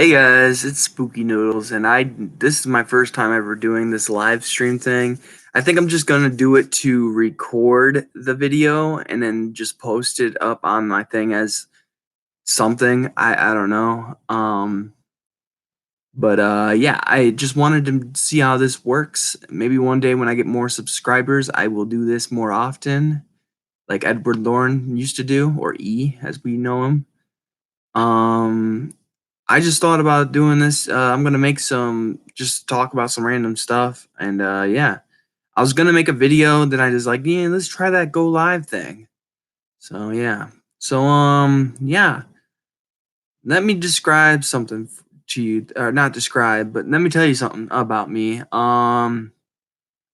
Hey guys, it's Spooky Noodles, and this is my first time ever doing this live stream thing. I think I'm just gonna do it to record the video and then just post it up on my thing as something. I don't know. But yeah, I just wanted to see how this works. Maybe one day when I get more subscribers, I will do this more often, like Edward Lorne used to do, or E as we know him. Um, I just thought about doing this. I'm gonna make just talk about some random stuff, and yeah, I was gonna make a video. Then I just like, yeah, let's try that go live thing. So yeah, yeah. Let me describe something to you, or not describe, but let me tell you something about me. I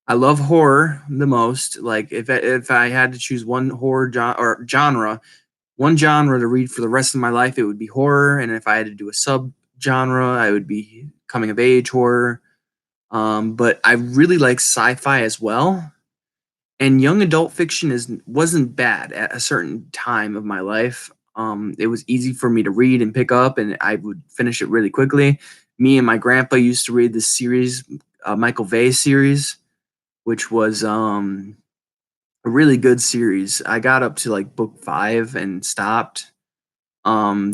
love horror the most. Like if I had to choose one horror genre, one genre to read for the rest of my life, it would be horror. And if I had to do a sub genre, I would be coming of age horror. But I really like sci-fi as well. And young adult fiction wasn't bad at a certain time of my life. It was easy for me to read and pick up, and I would finish it really quickly. Me and my grandpa used to read this series, Michael Vey series, which was a really good series. I got up to like book 5 and stopped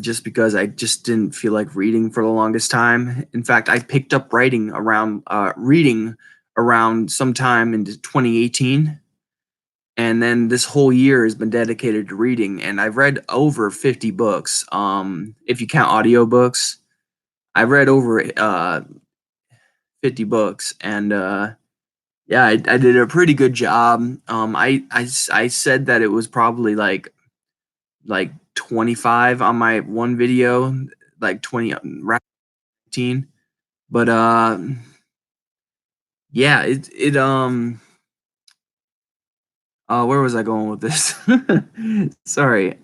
just because I just didn't feel like reading for the longest time. In fact, I picked up reading around sometime into 2018, and then this whole year has been dedicated to reading, and I've read over 50 books. If you count audiobooks, I've read over 50 books, and yeah, I did a pretty good job. I said that it was probably like 25 on my one video, like 20 around 15. But yeah, where was I going with this? Sorry.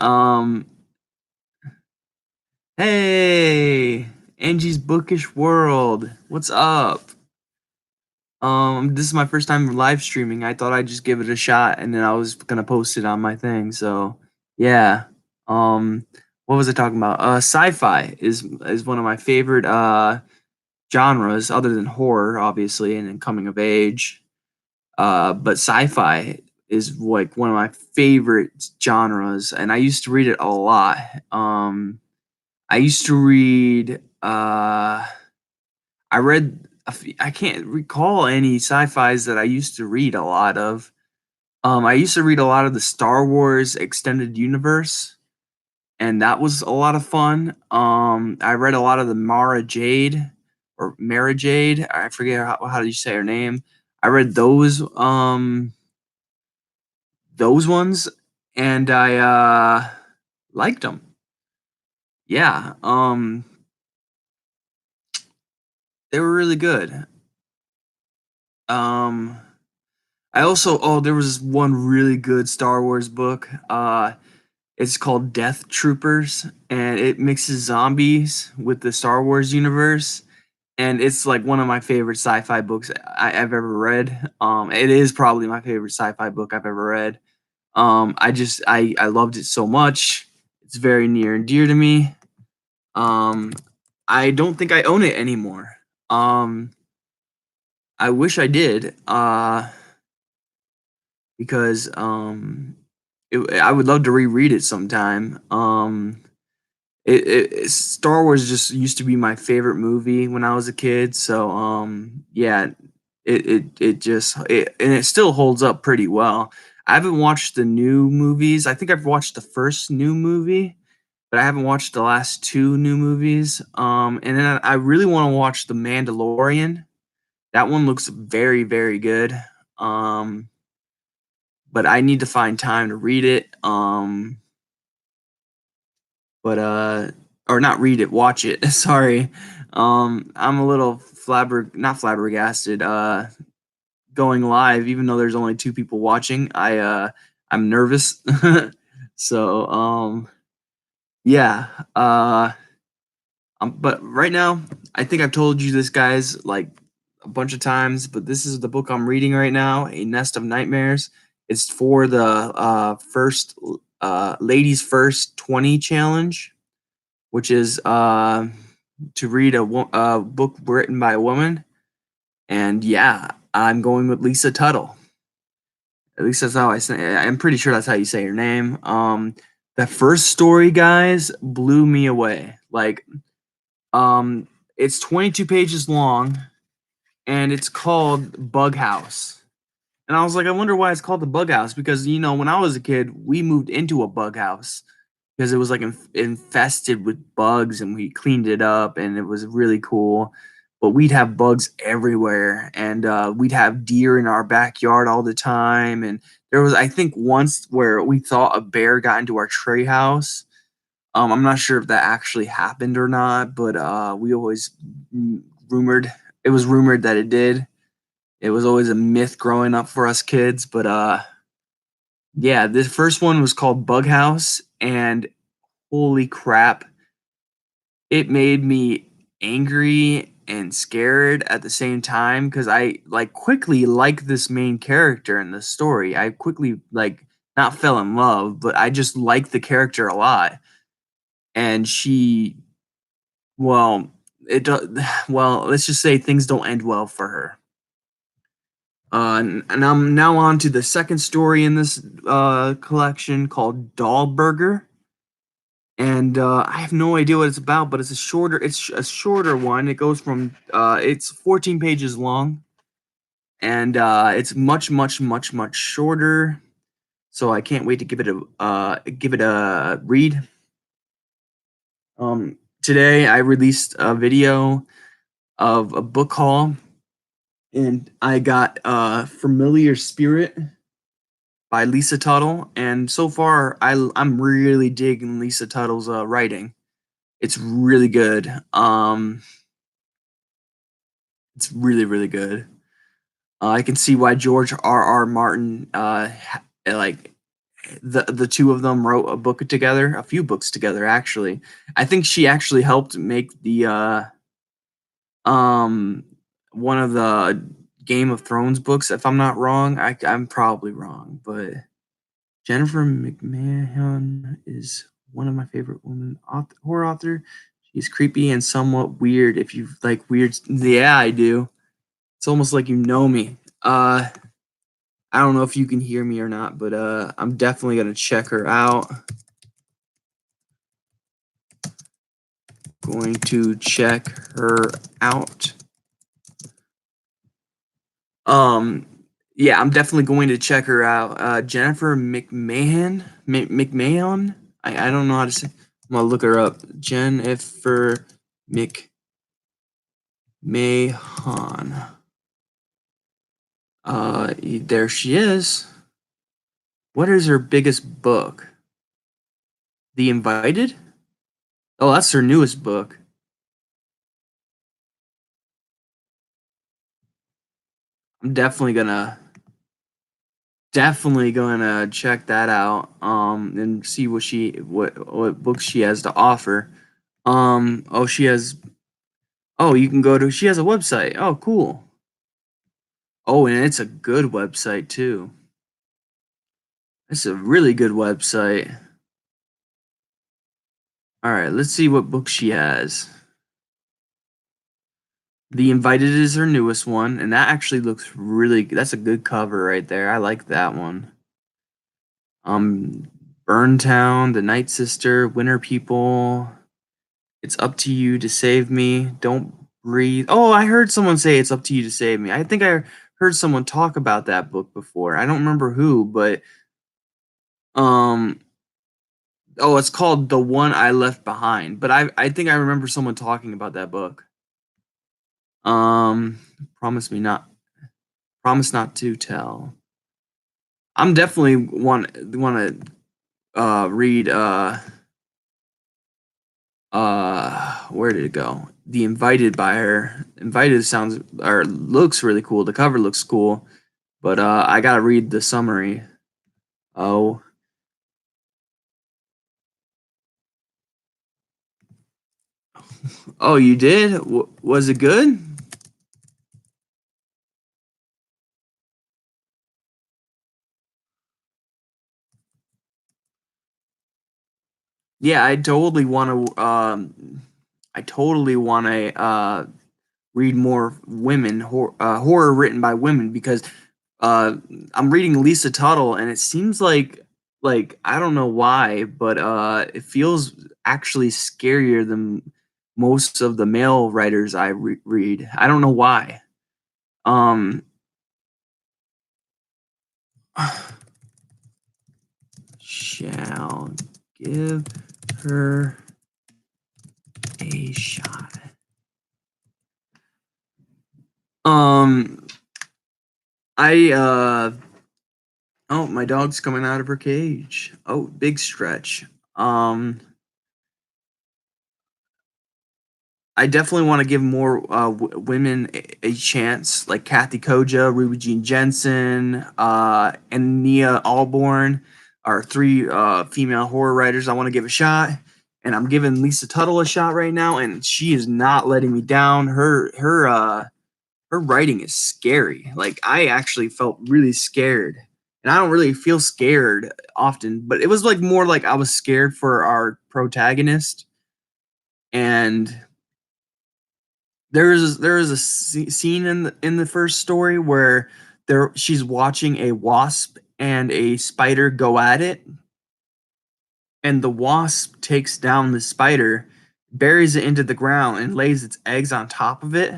Hey, Angie's Bookish World. What's up? This is my first time live streaming. I thought I'd just give it a shot, and then I was gonna post it on my thing. So yeah. Um, what was I talking about? Sci-fi is one of my favorite genres, other than horror, obviously, and then coming of age. But sci-fi is like one of my favorite genres, and I used to read it a lot. I used to read. I read. I can't recall any sci-fi's that I used to read a lot of. I used to read a lot of the Star Wars extended universe, and that was a lot of fun. I read a lot of the Mara Jade or Mara Jade. I forget how do you say her name. I read those ones, and I liked them. Yeah, they were really good. Um, I also there was one really good Star Wars book. It's called Death Troopers, and it mixes zombies with the Star Wars universe. And it's like one of my favorite sci-fi books I've ever read. It is probably my favorite sci-fi book I've ever read. I loved it so much. It's very near and dear to me. Um, I don't think I own it anymore. Um, I wish I did. Because I would love to reread it sometime. Star Wars just used to be my favorite movie when I was a kid. So yeah, and it still holds up pretty well. I haven't watched the new movies. I think I've watched the first new movie, but I haven't watched the last two new movies. And then I really want to watch The Mandalorian. That one looks very, very good. Um, but I need to find time to read it. But or not read it, watch it. Sorry. I'm a little not flabbergasted. Going live, even though there's only two people watching. I'm nervous. So yeah. But right now, I think I've told you this, guys, like a bunch of times. But this is the book I'm reading right now, A Nest of Nightmares. It's for the first ladies first 20 challenge, which is to read a book written by a woman, and yeah, I'm going with Lisa Tuttle. At least that's how I say. I'm pretty sure that's how you say her name. The first story, guys, blew me away. Like, um, it's 22 pages long, and it's called Bug House. And I was like, I wonder why it's called the Bug House because when I was a kid, we moved into a bug house because it was like infested with bugs, and we cleaned it up, and it was really cool. But we'd have bugs everywhere, and we'd have deer in our backyard all the time. And there was, I think, once where we thought a bear got into our tree house. I'm not sure if that actually happened or not, but we always rumored it was rumored that it did. It was always a myth growing up for us kids, but yeah, this first one was called Bug House, and holy crap, it made me angry and scared at the same time because I like quickly liked this main character in the story. I quickly like not fell in love, but I just liked the character a lot. And she, well, well, let's just say things don't end well for her. And I'm now on to the second story in this collection called Dahlberger, and I have no idea what it's about, but it's a shorter one. It goes from it's 14 pages long, and it's much, much, much, much shorter. So I can't wait to give it a read. Today I released a video of a book haul, and I got Familiar Spirit by Lisa Tuttle, and so far I'm really digging Lisa Tuttle's writing. It's really good. It's really, really good. I can see why George R. R. Martin, like the two of them wrote a book together, a few books together actually. I think she actually helped make the um one of the Game of Thrones books, if I'm not wrong. I'm probably wrong, but Jennifer McMahon is one of my favorite horror author. She's creepy and somewhat weird. If you like weird, yeah, I do. It's almost like you know me. I don't know if you can hear me or not, but I'm definitely gonna check her out. Going to check her out. Um, yeah, I'm definitely going to check her out. Jennifer McMahon. I don't know how to say. I'm gonna look her up. Jennifer McMahon. There she is. What is her biggest book? The Invited? Oh, that's her newest book. I'm definitely gonna check that out and see what books she has to offer. Oh, you can go to she has a website. Oh, cool. Oh, and it's a good website too. It's a really good website. All right, let's see what book she has. The Invited is her newest one, and that actually looks really that's a good cover right there. I like that one. Um Burntown, The Night Sister, Winter People, It's Up to You to Save Me, Don't Breathe. Oh, I heard someone say It's Up to You to Save Me. I think I heard someone talk about that book before. I don't remember who, but um oh, it's called The One I Left Behind. But I think I remember someone talking about that book. Um Promise Me Not Promise Not to Tell. I'm definitely want to read where did it go? The Invited by her. Invited sounds or looks really cool. The cover looks cool, but I gotta read the summary. Oh, oh, you did? Was it good? Yeah, I totally want to. I totally want to read more horror written by women because uh, I'm reading Lisa Tuttle, and it seems like I don't know why, but it feels actually scarier than most of the male writers I read. I don't know why. Um, shall give her a shot. Um, I oh, my dog's coming out of her cage. Oh, big stretch. Um, I definitely want to give more women a chance, like Kathy Koja, Ruby Jean Jensen, and Nia Alborn are three female horror writers I want to give a shot. And I'm giving Lisa Tuttle a shot right now, and she is not letting me down. Her writing is scary. Like I actually felt really scared. And I don't really feel scared often, but it was like more like I was scared for our protagonist. And there is a scene in the first story where she's watching a wasp and a spider go at it, and the wasp takes down the spider, buries it into the ground, and lays its eggs on top of it.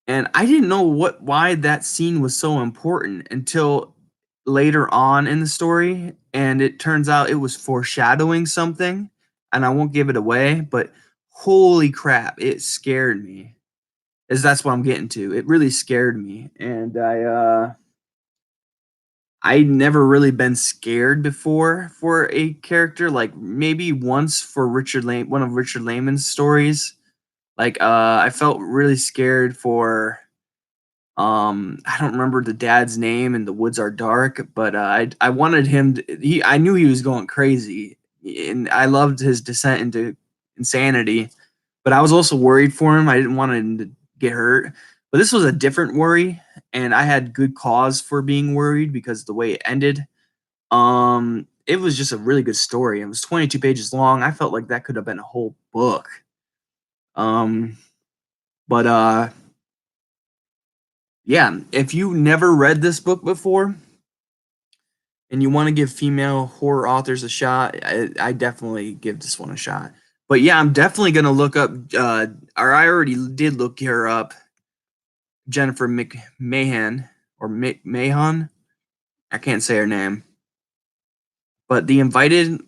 And I didn't know why that scene was so important until later on in the story, and it turns out it was foreshadowing something, and I won't give it away, but holy crap, it scared me. Is That's what I'm getting to. It really scared me, and I never really been scared before for a character. Like maybe once for one of Richard Lehman's stories. Like I felt really scared for I don't remember the dad's name in The Woods Are Dark, but I wanted him I knew he was going crazy, and I loved his descent into insanity, but I was also worried for him. I didn't want him to get hurt. But this was a different worry, and I had good cause for being worried because the way it ended. It was just a really good story. It was 22 pages long. I felt like that could have been a whole book. Um, but yeah, if you never read this book before and you want to give female horror authors a shot, I definitely give this one a shot. But yeah, I'm definitely gonna look up, or I already did look her up, Jennifer McMahon or Mahon. I can't say her name, but The Invited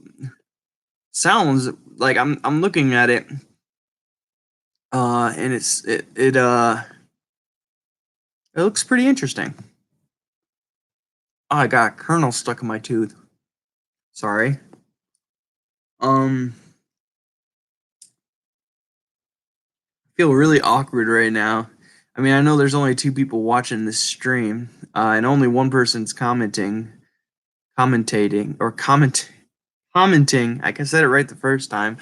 sounds like I'm looking at it, and it looks pretty interesting. Oh, I got a kernel stuck in my tooth. Sorry. Um, feel really awkward right now. I mean, I know there's only two people watching this stream, and only one person's commentating, or commenting. I can said it right the first time,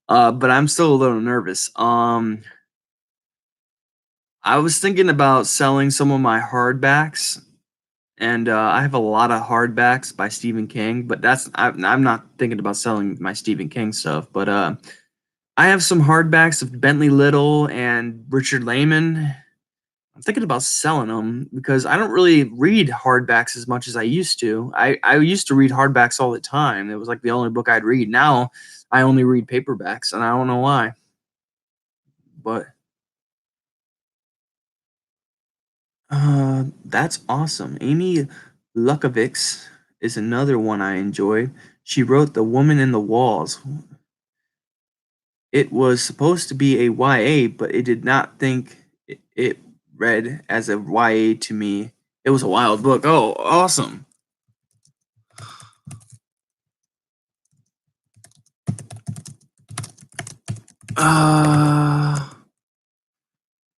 but I'm still a little nervous. I was thinking about selling some of my hardbacks, and I have a lot of hardbacks by Stephen King, but I'm not thinking about selling my Stephen King stuff, but I have some hardbacks of Bentley Little and Richard Lehman. I'm thinking about selling them because I don't really read hardbacks as much as I used to. I used to read hardbacks all the time. It was like the only book I'd read. Now I only read paperbacks, and I don't know why. But that's awesome. Amy Lukovics is another one I enjoyed. She wrote The Woman in the Walls. It was supposed to be a YA, but it did not think it read as a YA to me. It was a wild book. Oh, awesome. Uh,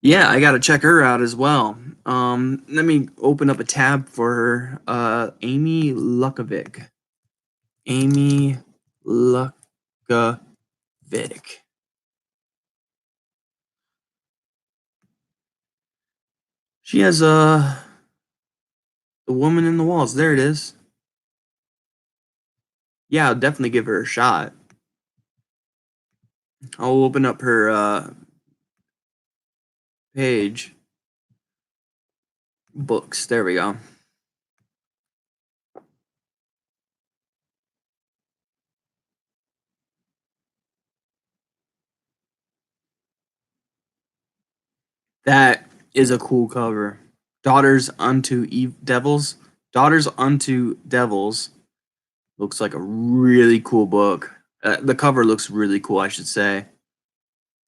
yeah, I gotta check her out as well. Let me open up a tab for her. Amy Lukovic. Amy Lukovic. She has The Woman in the Walls. There it is. Yeah, I'll definitely give her a shot. I'll open up her page. Books. There we go. That is a cool cover. Daughters unto Devils. Daughters unto Devils looks like a really cool book. The cover looks really cool, I should say.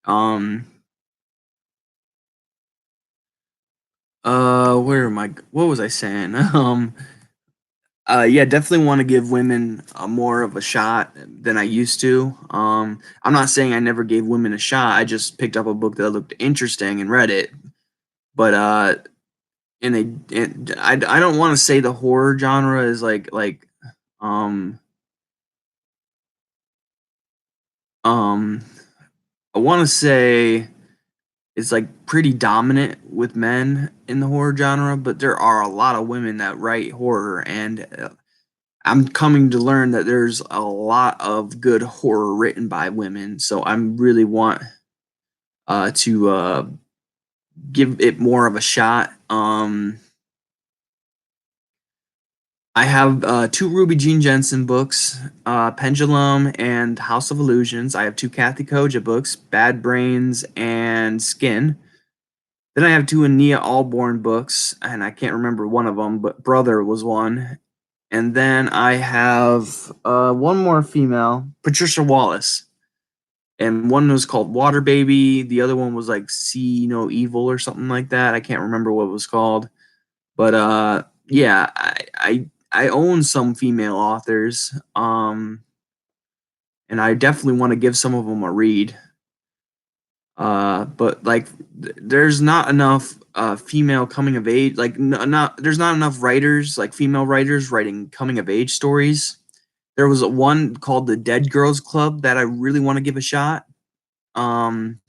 Um. Where am I? What was I saying? Yeah, definitely want to give women more of a shot than I used to. I'm not saying I never gave women a shot. I just picked up a book that looked interesting and read it. But I don't want to say the horror genre is um um I want to say it's like pretty dominant with men in the horror genre, but there are a lot of women that write horror, and I'm coming to learn that there's a lot of good horror written by women. So I'm really want to give it more of a shot. I have two Ruby Jean Jensen books, Pendulum and House of Illusions. I have two Kathy Koja books, Bad Brains and Skin. Then I have two Ania Allborn books, and I can't remember one of them, but Brother was one. And then I have one more female, Patricia Wallace. And one was called Water Baby. The other one was like See No Evil or something like that. I can't remember what it was called. But yeah, I own some female authors. And I definitely want to give some of them a read. But like, there's not enough female coming of age. Like, not there's not enough writers, like female writers, writing coming of age stories. There was one called the Dead Girls Club that I really want to give a shot. Um,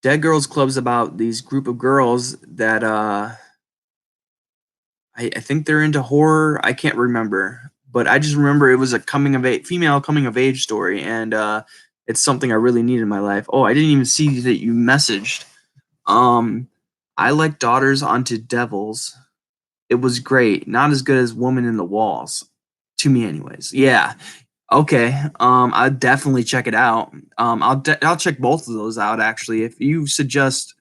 Dead Girls Club's about these group of girls that I think they're into horror. I can't remember, but I just remember it was a coming of age, female coming of age story, and it's something I really need in my life. Oh, I didn't even see that you messaged. Um, I like Daughters Unto Devils. It was great. Not as good as Woman in the Walls, to me, anyways. Yeah. Okay. I'll definitely check it out. I'll check both of those out actually. If you suggest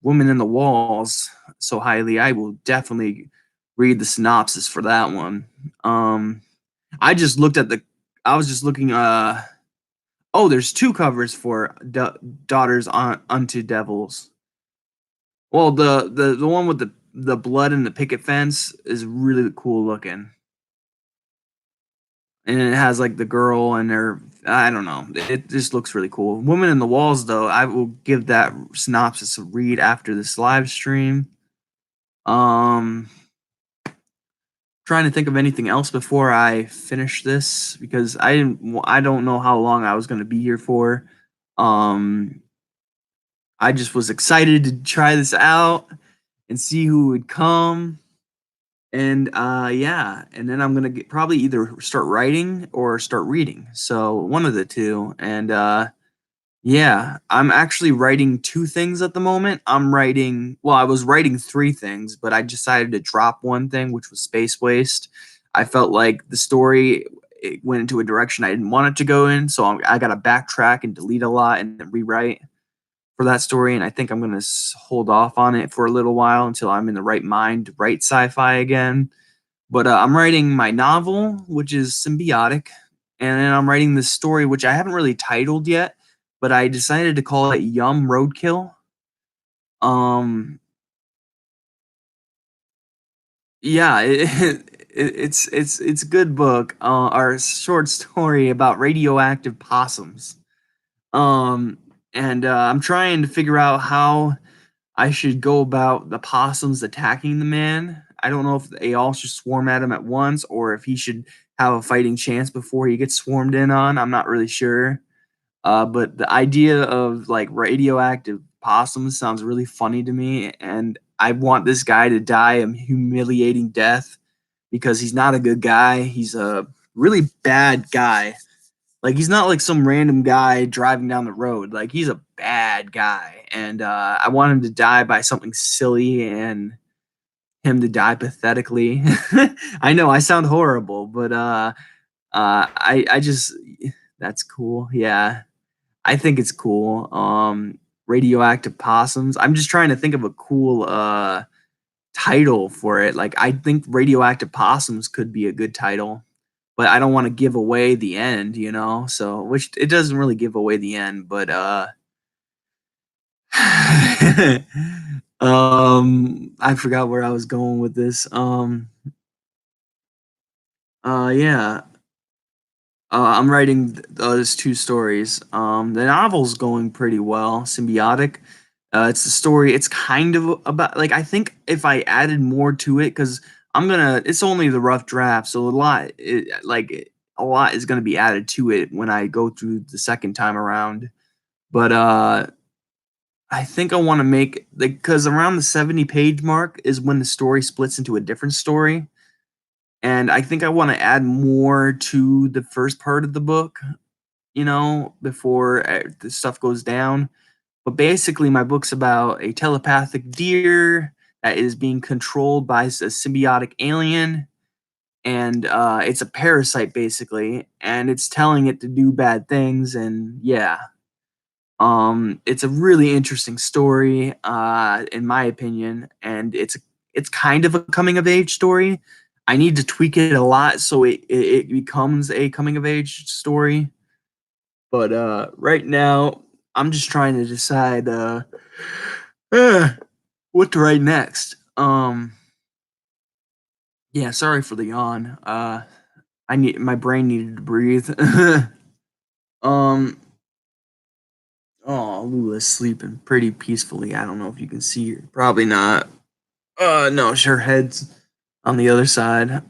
Woman in the Walls so highly, I will definitely read the synopsis for that one. Um, I just looked at the. I was just looking. Oh, there's two covers for Daughters Unto Devils. Well, the one with the blood and the picket fence is really cool looking, and it has like the girl and her. I don't know. It just looks really cool. Woman in the Walls, though, I will give that synopsis a read after this live stream. Um, Trying to think of anything else before I finish this because I don't know how long I was going to be here for. Um, I just was excited to try this out and see who would come. And yeah, and then I'm gonna probably either start writing or start reading. So one of the two. And yeah, I'm actually writing two things at the moment. I was writing three things, but I decided to drop one thing, which was Space Waste. I felt like the story it went into a direction I didn't want it to go in, so I got to backtrack and delete a lot and rewrite for that story. And I think I'm going to hold off on it for a little while until I'm in the right mind to write sci-fi again. But I'm writing my novel, which is symbiotic, and then I'm writing this story, which I haven't really titled yet, but I decided to call it Yum Roadkill. Um, yeah, it's a good book, or a short story about radioactive possums. Um, and I'm trying to figure out how I should go about the possums attacking the man. I don't know if they all should swarm at him at once or if he should have a fighting chance before he gets swarmed in on. I'm not really sure. But the idea of like radioactive possums sounds really funny to me, and I want this guy to die a humiliating death because he's not a good guy. He's a really bad guy. Like he's not like some random guy driving down the road. Like he's a bad guy, and I want him to die by something silly and him to die pathetically. I know I sound horrible, but I just that's cool. Yeah, I think it's cool. Radioactive possums. I'm just trying to think of a cool title for it. Like I think radioactive possums could be a good title, but I don't want to give away the end, you know. So which it doesn't really give away the end, but I forgot where I was going with this. Yeah. I'm writing those two stories. The novel's going pretty well. Symbiotic. It's a story. It's kind of about like I think if I added more to it, because I'm gonna. It's only the rough draft, so a lot is gonna be added to it when I go through the second time around. But I think I want to make like because around the 70-page mark is when the story splits into a different story, and I think I want to add more to the first part of the book, you know, before the stuff goes down. But basically, my book's about a telepathic deer that is being controlled by a symbiotic alien, and it's a parasite basically, and it's telling it to do bad things. And yeah, it's a really interesting story, in my opinion, and it's kind of a coming of age story. I need to tweak it a lot so it becomes a coming of age story, but right now, I'm just trying to decide uh, what to write next. Yeah, sorry for the yawn. I need my brain needed to breathe. um, oh, Lula's sleeping pretty peacefully. I don't know if you can see her. Probably not. No, her head's on the other side.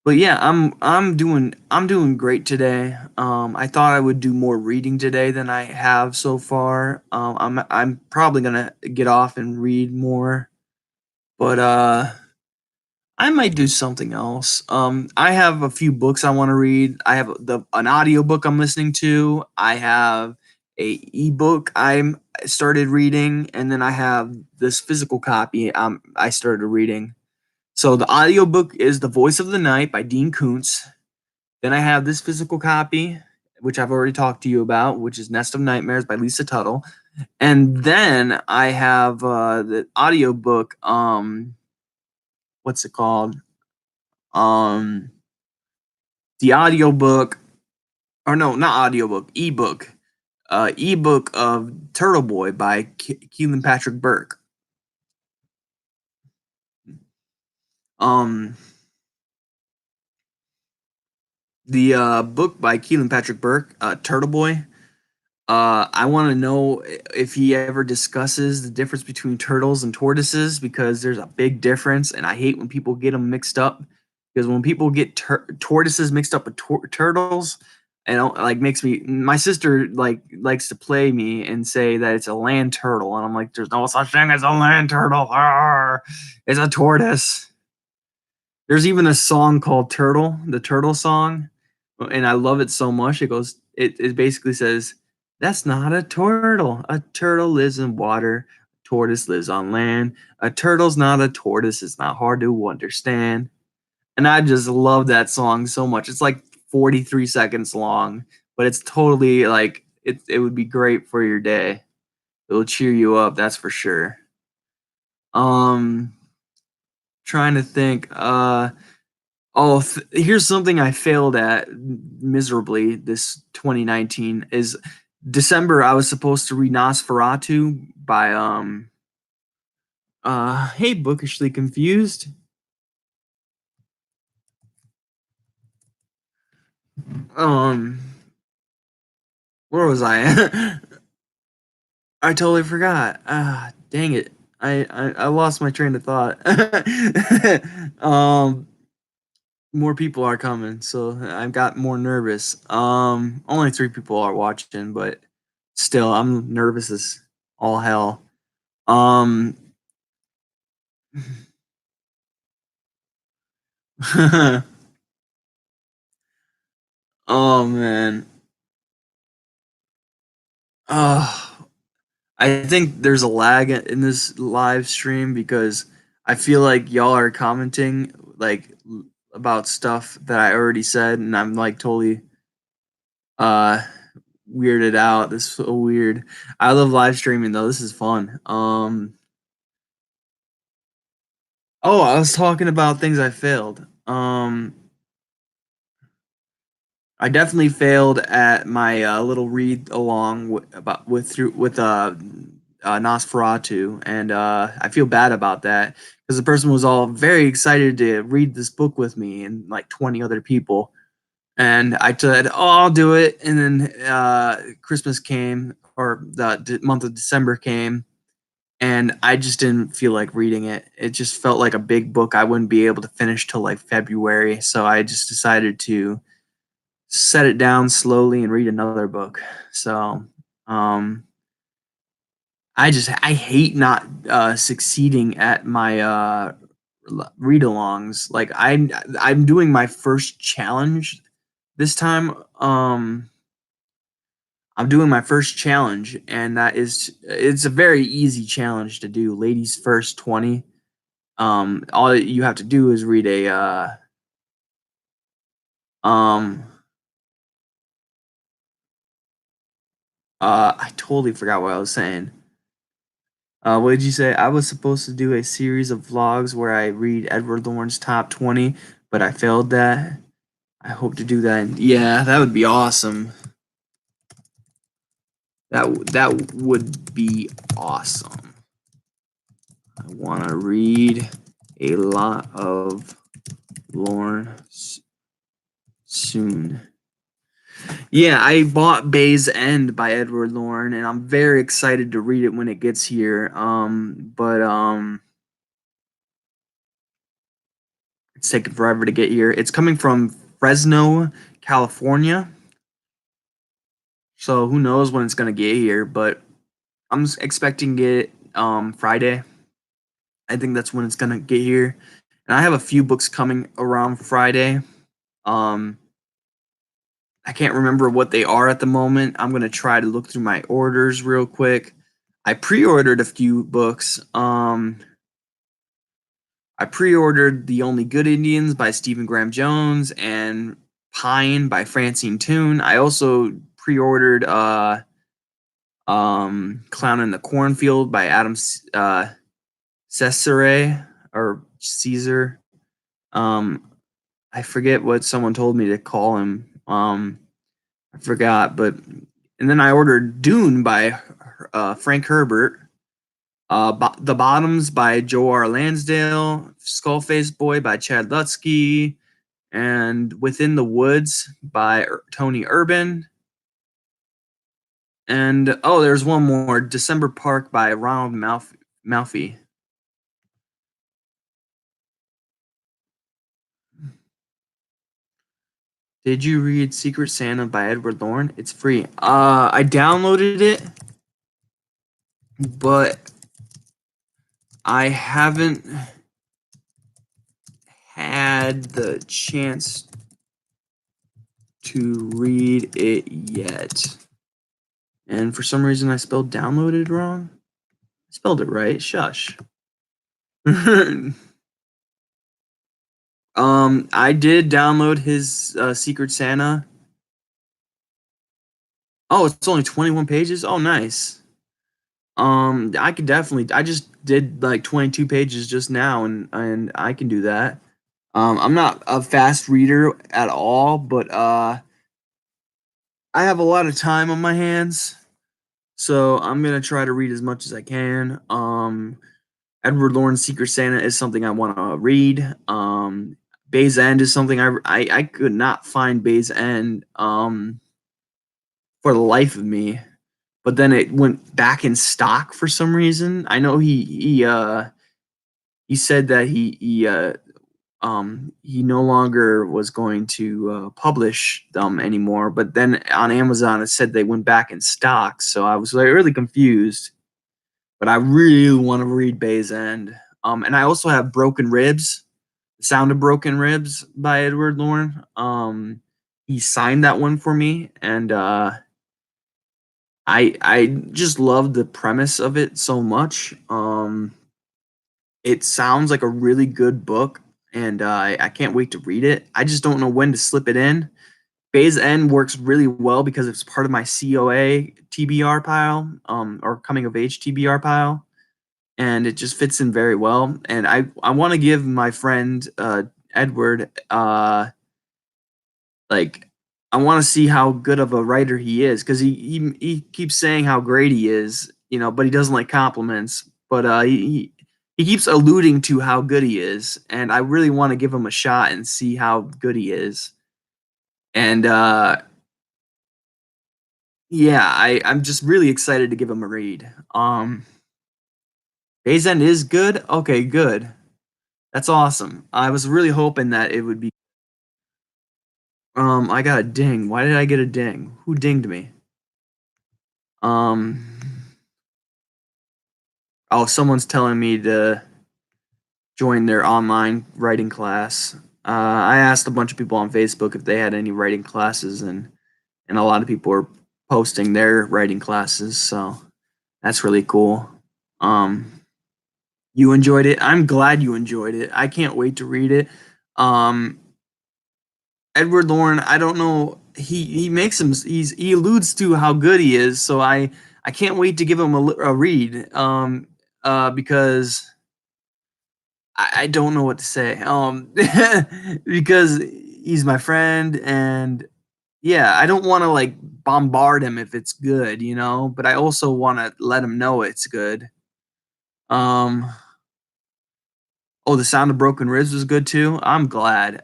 But yeah, I'm doing great today. I thought I would do more reading today than I have so far. I'm probably gonna get off and read more, but I might do something else. I have a few books I want to read. I have an audiobook I'm listening to. I have a ebook I'm started reading, and then I have this physical copy I started reading. So the audiobook is The Voice of the Night by Dean Koontz. Then I have this physical copy, which I've already talked to you about, which is Nest of Nightmares by Lisa Tuttle. And then I have the audiobook, what's it called? Um the audiobook, or no, not audiobook, ebook. Ebook of Turtle Boy by Keelan Patrick Burke. Um the book by Keelan Patrick Burke, Turtle Boy. I want to know if he ever discusses the difference between turtles and tortoises because there's a big difference, and I hate when people get them mixed up. Because when people get tortoises mixed up with turtles, and like makes me. My sister likes to play me and say that it's a land turtle, and I'm like, there's no such thing as a land turtle. Arr, it's a tortoise. There's even a song called Turtle, the Turtle song, and I love it so much. It basically says, "That's not a turtle. A turtle lives in water. A tortoise lives on land. A turtle's not a tortoise. It's not hard to understand." And I just love that song so much. It's like 43 seconds long, but it's totally like it would be great for your day. It'll cheer you up, that's for sure. Um trying to think. Oh, here's something I failed at miserably this 2019 is December I was supposed to read Nosferatu by hey, Bookishly Confused. Um where was I? I totally forgot. Ah, dang it. I lost my train of thought. um More people are coming, so I got more nervous. Only 3 people are watching, but still, I'm nervous as all hell. Um, Oh man. Uh, I think there's a lag in this live stream because I feel like y'all are commenting like about stuff that I already said, and I'm like totally uh weirded out. This is so weird. I love live streaming though. This is fun. Oh, I was talking about things I failed. I definitely failed at my little read along with Nosferatu, and I feel bad about that because the person was all very excited to read this book with me and like 20 other people, and I said, "Oh, I'll do it," and then Christmas came or the month of December came, and I just didn't feel like reading it. It just felt like a big book I wouldn't be able to finish till like February, so I just decided to set it down slowly and read another book. So, um, I hate not succeeding at my read-alongs. Like I'm doing my first challenge this time. I'm doing my first challenge, and it's a very easy challenge to do. Ladies first 20. All you have to do is read a um I totally forgot what I was saying. What did you say? I was supposed to do a series of vlogs where I read Edward Thorne's top 20, but I failed that. I hope to do that. Yeah, that would be awesome. That would be awesome. I want to read a lot of Lorne soon. Yeah, I bought Bay's End by Edward Lorne, and I'm very excited to read it when it gets here. But it's taking forever to get here. It's coming from Fresno, California. So who knows when it's gonna get here, but I'm expecting it Friday. I think that's when it's gonna get here. And I have a few books coming around Friday. Um I can't remember what they are at the moment. I'm gonna try to look through my orders real quick. I pre-ordered a few books. I pre-ordered The Only Good Indians by Stephen Graham Jones and Pine by Francine Toon. I also pre-ordered Clown in the Cornfield by Adam Cesare or Caesar. Um, I forget what someone told me to call him. I forgot, but and then I ordered Dune by Frank Herbert. The Bottoms by Joe R. Lansdale, Skullface Boy by Chad Lutsky, and Within the Woods by Tony Urban. And oh, there's one more, December Park by Ronald Malfi. Did you read Secret Santa by Edward Thorne? It's free. I downloaded it, but I haven't had the chance to read it yet. And for some reason I spelled downloaded wrong. I spelled it right. Shush. I did download his Secret Santa. Oh, it's only 21 pages. Oh, nice. I could definitely. I just did like 22 pages just now, and I can do that. I'm not a fast reader at all, but I have a lot of time on my hands, so I'm gonna try to read as much as I can. Edward Lawrence Secret Santa is something I want to read. Bay's End is something I could not find Bay's End for the life of me, but then it went back in stock for some reason. I know he said that he no longer was going to publish them anymore, but then on Amazon it said they went back in stock, so I was like really confused. But I really want to read Bay's End. And I also have Broken Ribs, The Sound of Broken Ribs by Edward Lorne. he signed that one for me, and I just love the premise of it so much. It sounds like a really good book, and I can't wait to read it. I just don't know when to slip it in. Phase N works really well because it's part of my COA TBR pile, or coming of age TBR pile, and it just fits in very well. And I want to give my friend Edward, like, I want to see how good of a writer he is, because he keeps saying how great he is, but he doesn't like compliments. But he keeps alluding to how good he is, and I really want to give him a shot and see how good he is. And yeah, I'm just really excited to give him a read. Days End is good. Okay, good. That's awesome. I was really hoping that it would be. I got a ding. Why did I get a ding? Who dinged me? Um, oh, someone's telling me to join their online writing class. I asked a bunch of people on Facebook if they had any writing classes, and a lot of people are posting their writing classes, so that's really cool. Um, you enjoyed it. I'm glad you enjoyed it. I can't wait to read it. Um, Edward Lorne, I don't know. He makes him. He alludes to how good he is. So I can't wait to give him a read. Because I don't know what to say. Because he's my friend, and yeah, I don't want to like bombard him if it's good, but I also want to let him know it's good. Um, oh, The Sound of Broken Ribs was good too. I'm glad.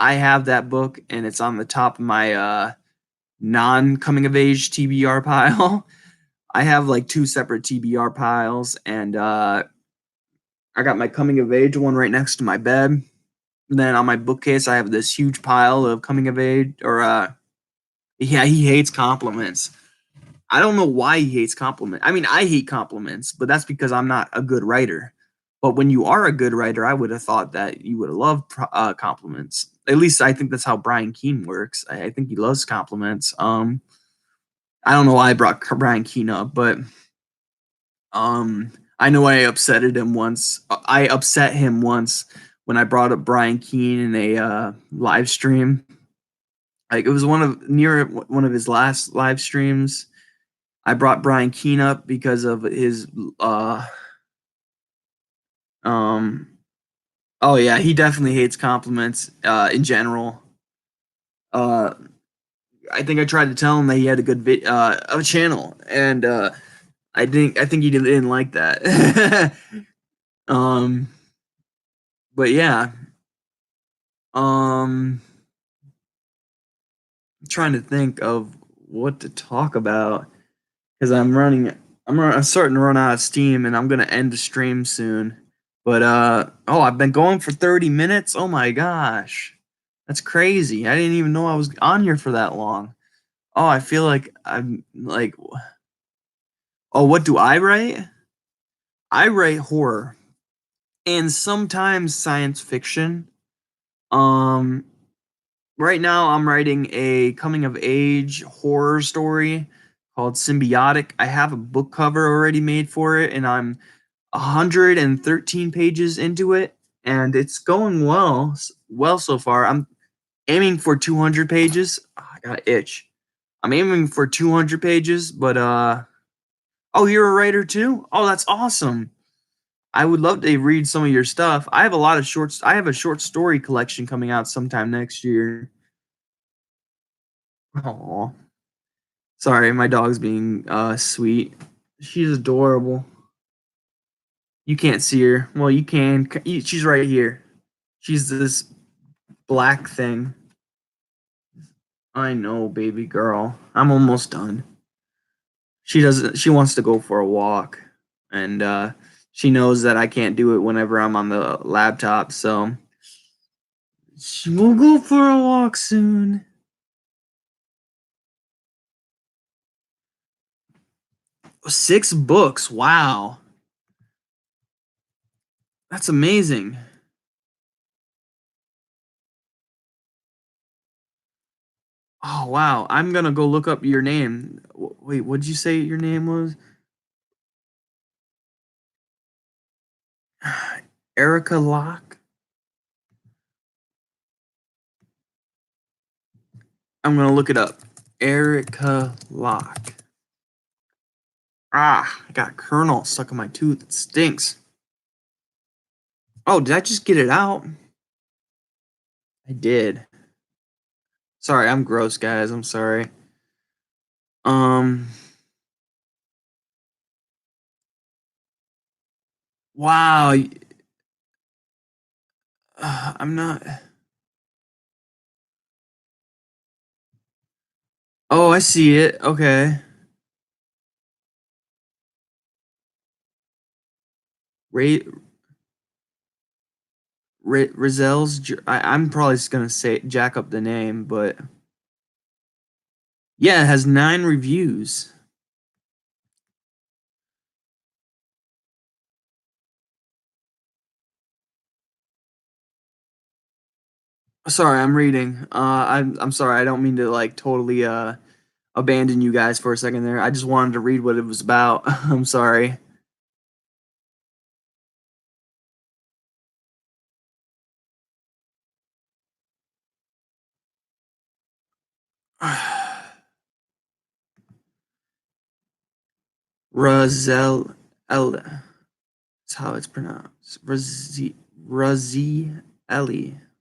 I have that book, and it's on the top of my non coming of age TBR pile. I have like two separate TBR piles, and I got my coming of age one right next to my bed. And then on my bookcase, I have this huge pile of coming of age, or yeah, he hates compliments. I don't know why he hates compliments. I mean, I hate compliments, but that's because I'm not a good writer. But when you are a good writer, I would have thought that you would have loved compliments. At least I think that's how Brian Keene works. I think he loves compliments. I don't know why I brought Brian Keene up, but I know I upsetted him once. I upset him once when I brought up Brian Keene in a live stream. Like, it was near one of his last live streams. I brought Brian Keene up because of his um oh yeah, he definitely hates compliments in general. Uh I think I tried to tell him that he had a good a channel, and I think he didn't like that. um but yeah. Um I'm trying to think of what to talk about, because I'm starting to run out of steam, and I'm gonna end the stream soon. But oh, I've been going for 30 minutes. Oh my gosh. That's crazy. I didn't even know I was on here for that long. Oh, I feel like I'm like, oh, what do I write? I write horror and sometimes science fiction. Um right now I'm writing a coming of age horror story called Symbiotic. I have a book cover already made for it, and I'm 113 pages into it, and it's going well so far. I'm aiming for 200 pages. I got an itch. I'm aiming for 200 pages, but oh, you're a writer too? Oh, that's awesome. I would love to read some of your stuff. I have a lot of shorts. I have a short story collection coming out sometime next year. Oh, sorry, my dog's being sweet. She's adorable. You can't see her. Well, you can. She's right here. She's this black thing. I know, baby girl. I'm almost done. She wants to go for a walk, and she knows that I can't do it whenever I'm on the laptop, so she will go for a walk soon. 6 books. Wow. That's amazing. Oh wow, I'm gonna go look up your name. Wait, what did you say your name was? Erica Locke. I'm gonna look it up. Erica Locke. Ah, I got kernel stuck in my tooth. It stinks. Oh, did I just get it out? I did. Sorry, I'm gross, guys. I'm sorry. Um, wow. I'm not. Oh, I see it. Okay. Ray, Rizel's. I'm probably just gonna say jack up the name, but yeah, it has 9 reviews. Sorry, I'm reading. I'm sorry. I don't mean to like totally abandon you guys for a second there. I just wanted to read what it was about. I'm sorry. Razel El. That's how it's pronounced. Razieli.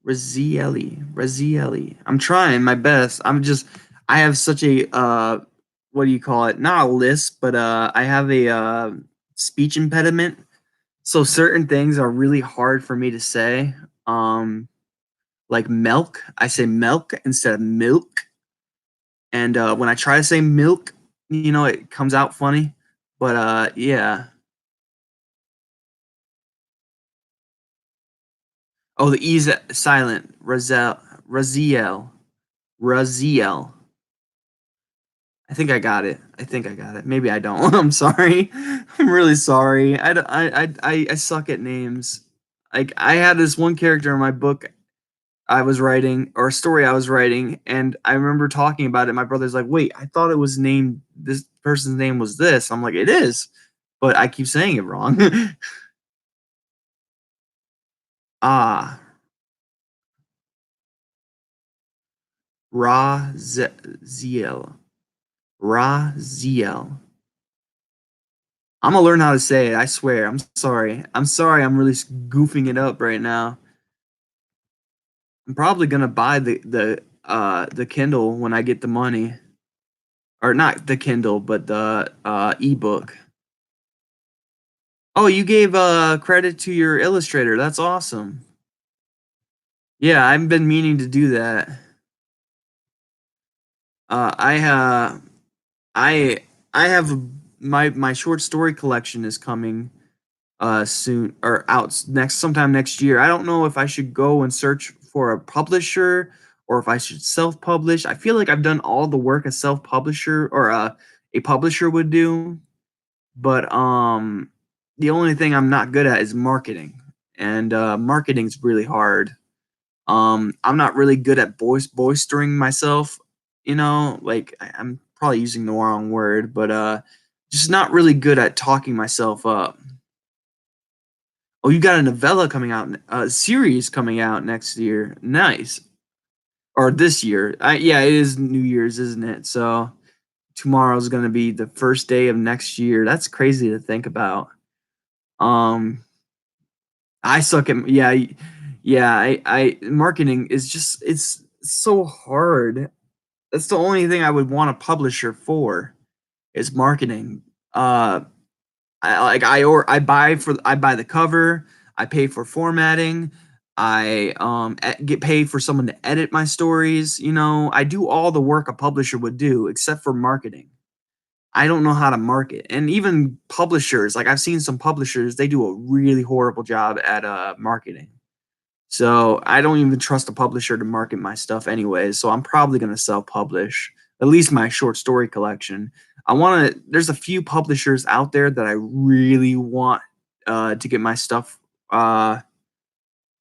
Razieli. I'm trying my best. I have such a what do you call it? Not a lisp, but I have a speech impediment. So certain things are really hard for me to say. Um like milk, I say milk instead of milk. And when I try to say milk, it comes out funny. But yeah. Oh, the E's silent. Raziel. Raziel. I think I got it. Maybe I don't. I'm sorry. I'm really sorry. I suck at names. Like I had this one character in my book I was writing or a story I was writing, and I remember talking about it. My brother's like, "Wait, I thought it was named. This person's name was this." I'm like, "It is," but I keep saying it wrong. ah, Raziel. Raziel. I'm gonna learn how to say it. I swear. I'm sorry. I'm sorry. I'm really goofing it up right now. I'm probably gonna buy the Kindle when I get the money, or not the Kindle, but the ebook. Oh, you gave credit to your illustrator. That's awesome. Yeah, I've been meaning to do that. Uh, I uh, I I have my short story collection is coming soon or out next sometime next year. I don't know if I should go and search for a publisher or if I should self-publish. I feel like I've done all the work a self-publisher or a publisher would do, but the only thing I'm not good at is marketing. And marketing's really hard. I'm not really good at boistering myself, like I'm probably using the wrong word, but just not really good at talking myself up. Oh, you got a novella coming out, a series coming out next year. Nice. Or this year. Yeah, it is New Year's, isn't it? So tomorrow's going to be the first day of next year. That's crazy to think about. Um I suck at yeah, I marketing is just it's so hard. That's the only thing I would want a publisher for is marketing. I buy the cover, I pay for formatting, I get paid for someone to edit my stories, I do all the work a publisher would do except for marketing. I don't know how to market. And even publishers, like I've seen some publishers, they do a really horrible job at marketing. So I don't even trust a publisher to market my stuff anyways. So I'm probably gonna self-publish at least my short story collection. There's a few publishers out there that I really want to get my stuff uh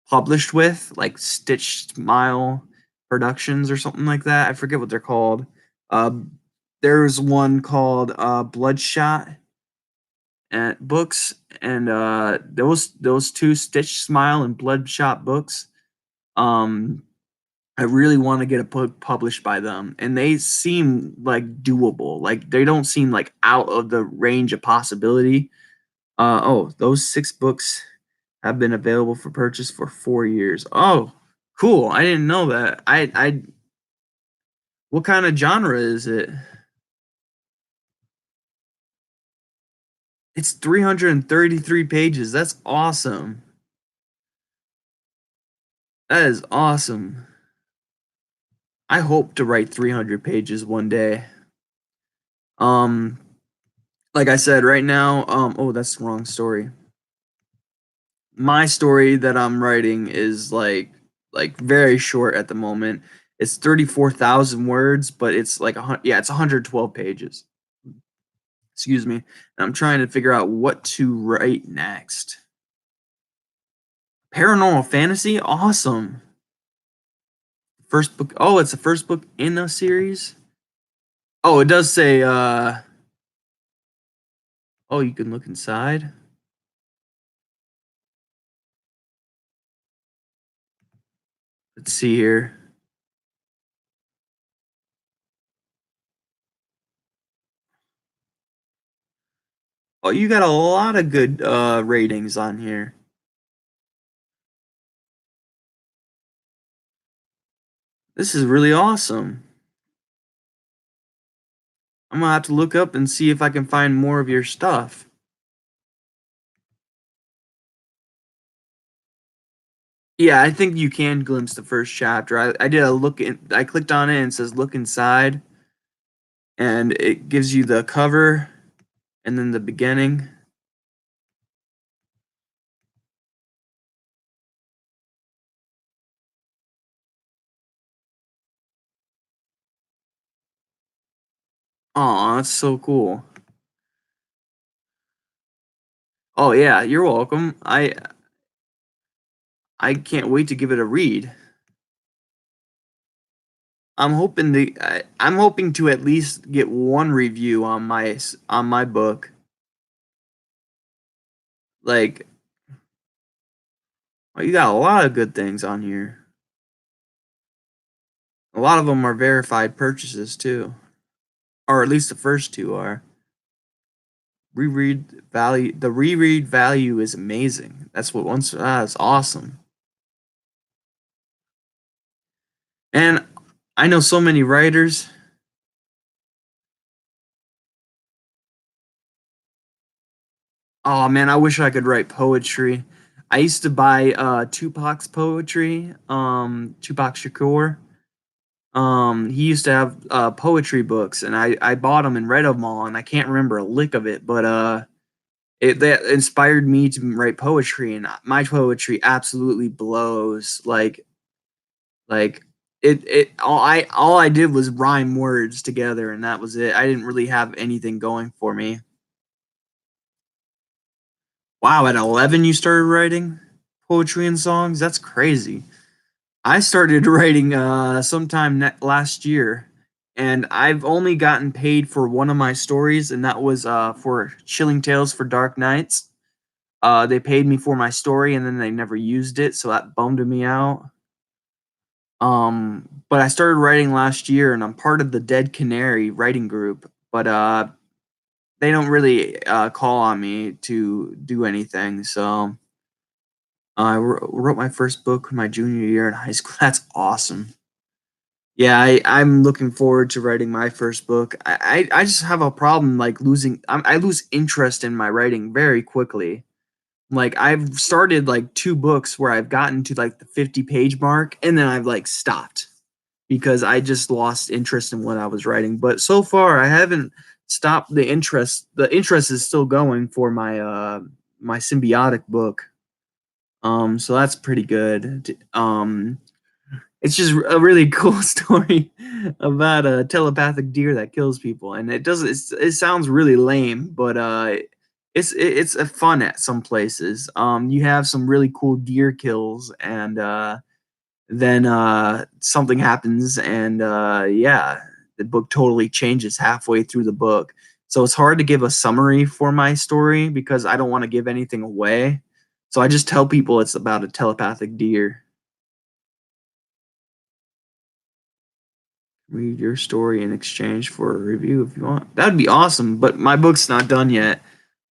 published with, like Stitch Smile. Productions or something like that. I forget what they're called. Uh, there's one called Bloodshot and books, and those two, Stitch Smile and Bloodshot books. Um, I really want to get a book published by them, and they seem like doable. Like they don't seem like out of the range of possibility. Oh, those 6 books have been available for purchase for 4 years. Oh, cool! I didn't know that. What kind of genre is it? It's 333 pages. That's awesome. That is awesome. I hope to write 300 pages one day. Um, like I said, right now, oh, that's the wrong story. My story that I'm writing is like very short at the moment. It's 34,000 words, but it's like it's 112 pages. Excuse me. And I'm trying to figure out what to write next. Paranormal fantasy, awesome. First book. Oh, it's the first book in a series. Oh, it does say. Oh, you can look inside. Let's see here. Oh, you got a lot of good ratings on here. This is really awesome. I'm gonna have to look up and see if I can find more of your stuff. Yeah, I think you can glimpse the first chapter. I did a look in. I clicked on it and it says look inside, and it gives you the cover and then the beginning. Oh, that's so cool. Oh yeah, you're welcome. I can't wait to give it a read. I'm hoping to at least get one review on my book. Like, oh, you got a lot of good things on here. A lot of them are verified purchases too, or at least the first two are. Reread value. The reread value is amazing. That's what once that's awesome. And I know so many writers. Oh man, I wish I could write poetry. I used to buy Tupac's poetry, Tupac Shakur. He used to have poetry books, and I bought them and read them all, and I can't remember a lick of it, but it that inspired me to write poetry, and my poetry absolutely blows. Like it all I did was rhyme words together, and that was it. I didn't really have anything going for me. Wow, at 11 you started writing poetry and songs? That's crazy. I started writing sometime last year, and I've only gotten paid for one of my stories, and that was for Chilling Tales for Dark Nights. They paid me for my story, and then they never used it, so that bummed me out. But I started writing last year, and I'm part of the Dead Canary writing group, but they don't really call on me to do anything, so I wrote my first book my junior year in high school. That's awesome. Yeah, I'm looking forward to writing my first book. I just have a problem like I lose interest in my writing very quickly. Like I've started like 2 books where I've gotten to like the 50-page mark and then I've like stopped because I just lost interest in what I was writing. But so far I haven't stopped the interest. The interest is still going for my symbiotic book. So that's pretty good. It's just a really cool story about a telepathic deer that kills people, and it sounds really lame, but it's a fun at some places. You have some really cool deer kills, and then something happens, and yeah, the book totally changes halfway through the book. So it's hard to give a summary for my story because I don't want to give anything away. So I just tell people it's about a telepathic deer. Read your story in exchange for a review if you want. That'd be awesome, but my book's not done yet.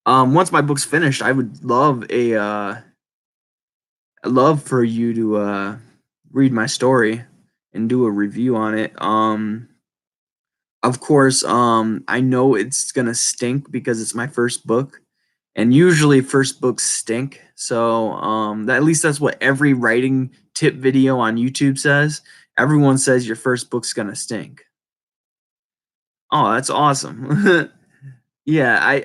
Once my book's finished, I would love love for you to read my story and do a review on it. Of course, I know it's gonna stink because it's my first book, and usually first books stink. So, at least that's what every writing tip video on YouTube says. Everyone says your first book's gonna stink. Oh, that's awesome. Yeah,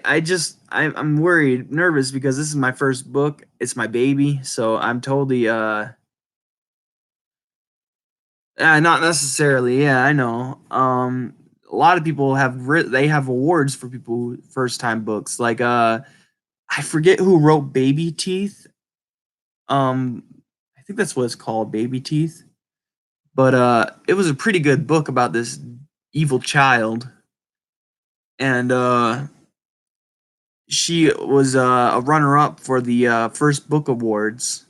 I'm worried, nervous because this is my first book. It's my baby, so I'm totally not necessarily. Yeah, I know. A lot of people they have awards for people who first time books. Like I forget who wrote Baby Teeth. Um, I think that's what it's called, Baby Teeth. But it was a pretty good book about this evil child, and she was a runner up for the first book awards.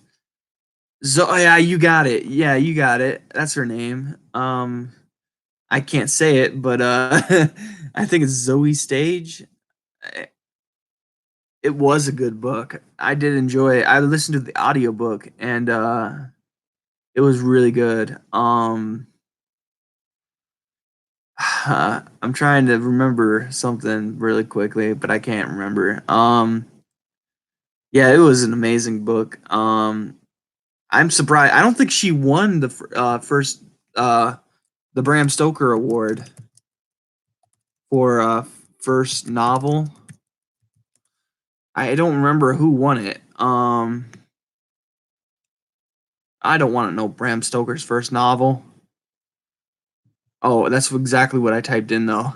Yeah, you got it. Yeah, you got it. That's her name. I can't say it, but I think it's Zoe Stage. I- It was a good book. I did enjoy it. I listened to the audiobook and it was really good. I'm trying to remember something really quickly, but I can't remember. Yeah, it was an amazing book. I'm surprised. I don't think she won the first the Bram Stoker Award for first novel. I don't remember who won it. I don't want to know Bram Stoker's first novel. Oh, that's exactly what I typed in though.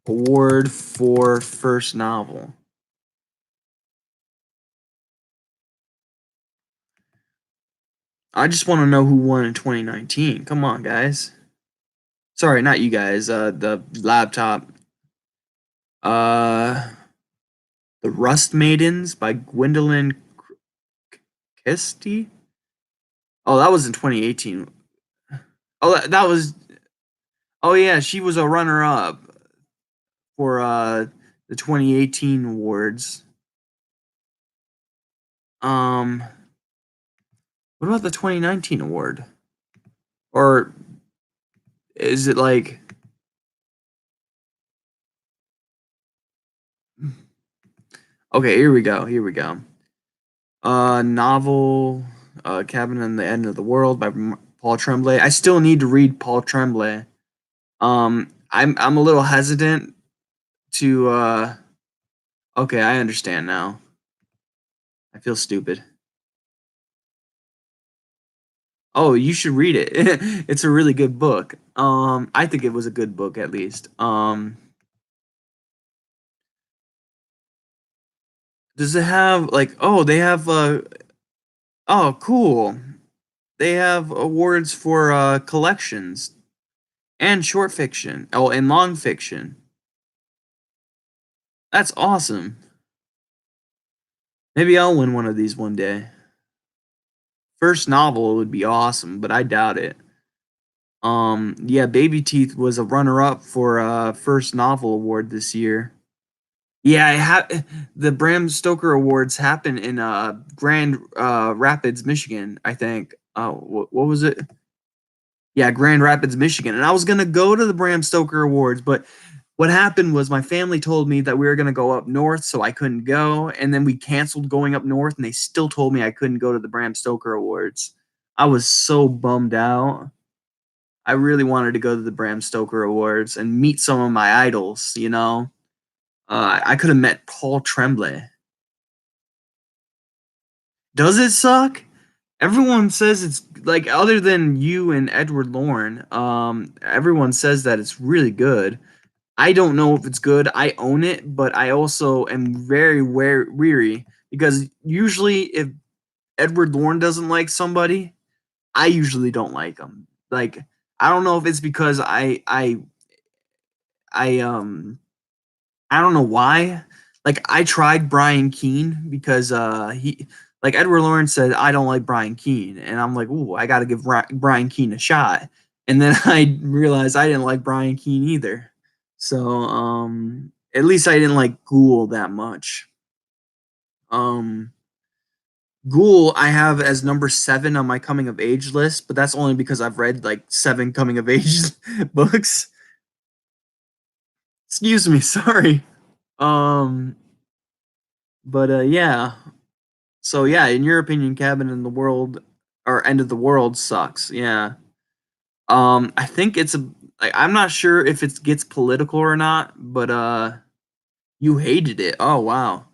Award for first novel. I just want to know who won in 2019. Come on, guys. Sorry, not you guys. The laptop. Uh, The Rust Maidens by Gwendolyn Christie. Oh, that was in 2018. Oh, that was. Oh yeah, she was a runner up for the 2018 awards. Um, what about the 2019 award? Or is it like okay, here we go. Here we go. Novel Cabin in the End of the World by Paul Tremblay. I still need to read Paul Tremblay. I'm a little hesitant to okay, I understand now. I feel stupid. Oh, you should read it. It's a really good book. I think it was a good book at least. Does it have like oh, they have oh, cool. They have awards for collections and short fiction. Oh, and long fiction. That's awesome. Maybe I'll win one of these one day. First novel would be awesome, but I doubt it. Yeah, Baby Teeth was a runner-up for first novel award this year. Yeah, the Bram Stoker Awards happen in Grand Rapids, Michigan. I think. What was it? Yeah, Grand Rapids, Michigan. And I was gonna go to the Bram Stoker Awards, but what happened was my family told me that we were gonna go up north, so I couldn't go. And then we canceled going up north, and they still told me I couldn't go to the Bram Stoker Awards. I was so bummed out. I really wanted to go to the Bram Stoker Awards and meet some of my idols. I could have met Paul Tremblay. Does it suck? Everyone says it's like other than you and Edward Lorne, everyone says that it's really good. I don't know if it's good. I own it, but I also am very weary because usually if Edward Lorne doesn't like somebody, I usually don't like them. Like, I don't know if it's because I I don't know why. Like, I tried Brian Keene because he like Edward Lawrence said I don't like Brian Keene, and I'm like, ooh, I got to give Brian Keene a shot. And then I realized I didn't like Brian Keene either. So at least I didn't like Ghoul that much. Um, Ghoul I have as number 7 on my coming of age list, but that's only because I've read like 7 coming of age books. Excuse me, sorry. Um, but yeah. So yeah, in your opinion, Cabin in the World or End of the World sucks. Yeah. I think it's a like I'm not sure if it gets political or not, but you hated it. Oh wow.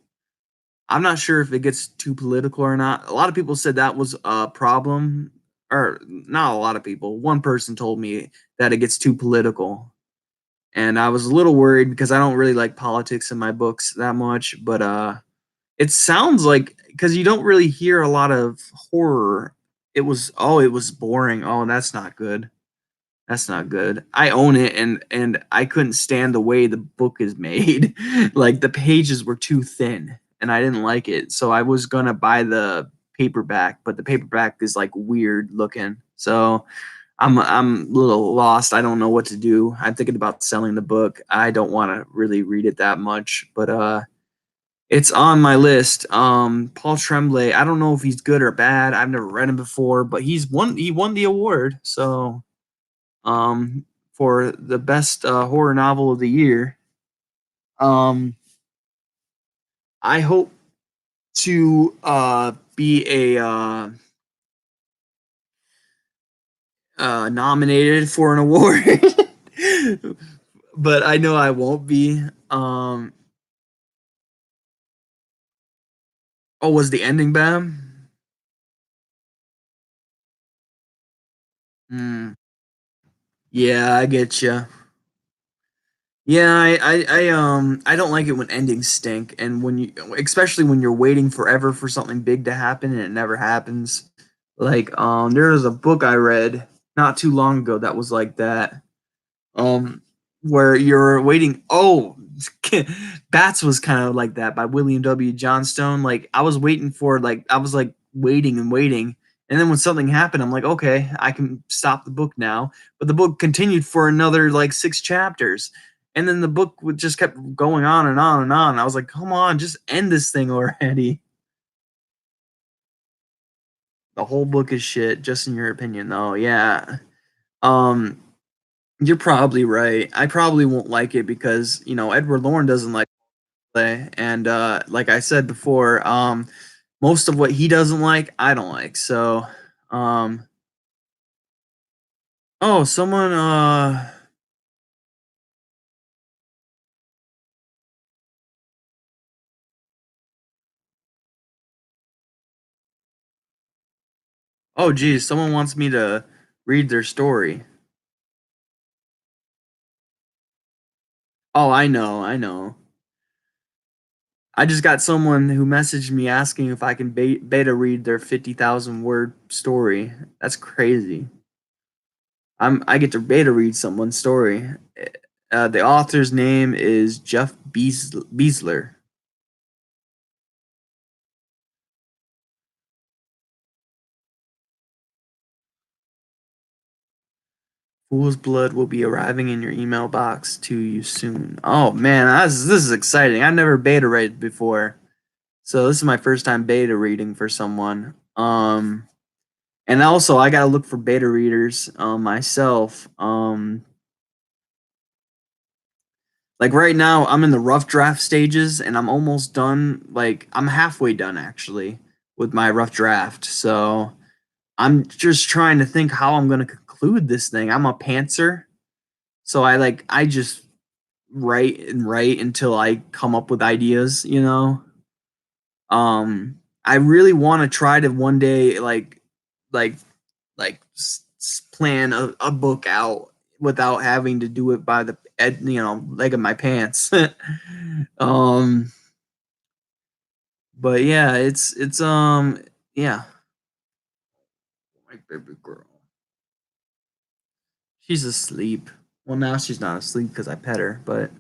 I'm not sure if it gets too political or not. A lot of people said that was a problem, or not a lot of people. One person told me that it gets too political, and I was a little worried because I don't really like politics in my books that much. But it sounds like because you don't really hear a lot of horror. It was boring. Oh, that's not good. That's not good. I own it, and I couldn't stand the way the book is made. Like the pages were too thin, and I didn't like it. So I was gonna buy the paperback, but the paperback is like weird looking. So I'm a little lost. I don't know what to do. I'm thinking about selling the book. I don't want to really read it that much, but it's on my list. Paul Tremblay. I don't know if he's good or bad. I've never read him before, but he won the award. So um, for the best horror novel of the year. Um, I hope to be a nominated for an award, but I know I won't be. Oh, was the ending bad? Hmm. Yeah, I get you. Yeah, I don't like it when endings stink, and when you, especially when you're waiting forever for something big to happen and it never happens. Like, there was a book I read not too long ago that was like that. Um, where you're waiting. Oh, Bats was kind of like that by William W. Johnstone. Like, I was waiting for like I was like waiting and waiting, and then when something happened, I'm like, okay, I can stop the book now. But the book continued for another like 6 chapters, and then the book would just kept going on and on and on. I was like, come on, just end this thing already. The whole book is shit, just in your opinion, though. Yeah. Um, you're probably right. I probably won't like it because, Edward Lorne doesn't like play. And like I said before, most of what he doesn't like, I don't like. So, um oh, someone oh geez, someone wants me to read their story. Oh, I know, I know. I just got someone who messaged me asking if I can beta read their 50,000 word story. That's crazy. I get to beta read someone's story. The author's name is Jeff Beasler. Fool's Blood will be arriving in your email box to you soon. Oh man, this is exciting. I've never beta read before, so this is my first time beta reading for someone. And also I gotta look for beta readers myself. Like right now, I'm in the rough draft stages, and I'm almost done. Like I'm halfway done actually with my rough draft. So I'm just trying to think how I'm gonna conclude this thing. I'm a pantser, so I just write and write until I come up with ideas. I really want to try to one day like plan a book out without having to do it by the leg of my pants. um but yeah, it's Yeah, my baby girl. She's asleep. Well, now she's not asleep because I pet her, but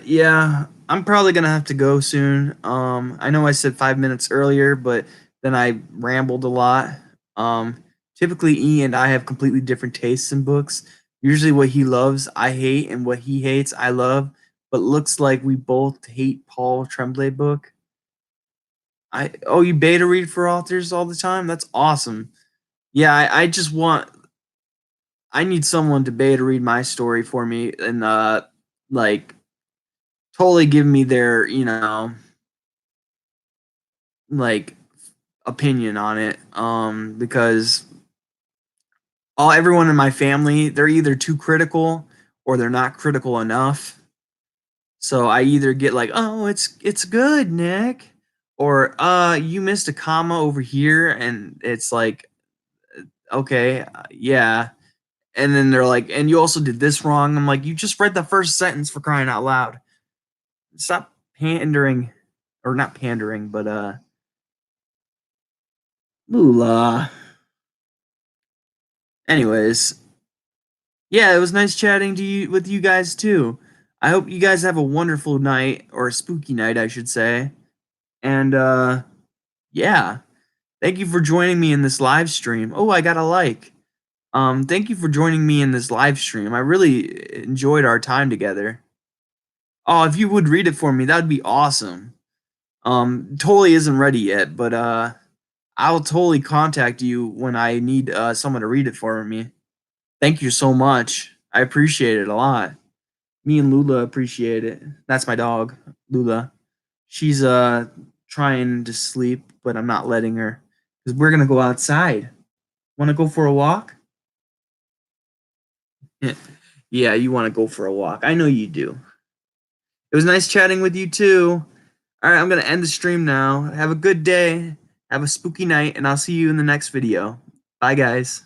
yeah, I'm probably gonna have to go soon. I know I said 5 minutes earlier, but then I rambled a lot. Typically, E and I have completely different tastes in books. Usually, what he loves, I hate, and what he hates, I love. But looks like we both hate Paul Tremblay book. You beta read for authors all the time? That's awesome. Yeah, I just want I need someone to beta read my story for me and like totally give me their, like opinion on it. Because all everyone in my family, they're either too critical or they're not critical enough. So I either get like, "Oh, it's good, Nick," or you missed a comma over here and it's like, "Okay, yeah." And then they're like, "And you also did this wrong." I'm like, "You just read the first sentence for crying out loud." Stop pandering, or not pandering, but Lula. Anyways, yeah, it was nice chatting to you with you guys too. I hope you guys have a wonderful night, or a spooky night, I should say. And yeah, thank you for joining me in this live stream. Oh, I got a like. Thank you for joining me in this live stream. I really enjoyed our time together. Oh, if you would read it for me, that would be awesome. Totally isn't ready yet, but I'll totally contact you when I need someone to read it for me. Thank you so much. I appreciate it a lot. Me and Lula appreciate it. That's my dog, Lula. She's trying to sleep, but I'm not letting her because we're gonna go outside. Want to go for a walk? Yeah, you want to go for a walk. I know you do. It was nice chatting with you too. All right, I'm gonna end the stream now. Have a good day. Have a spooky night, and I'll see you in the next video. Bye, guys.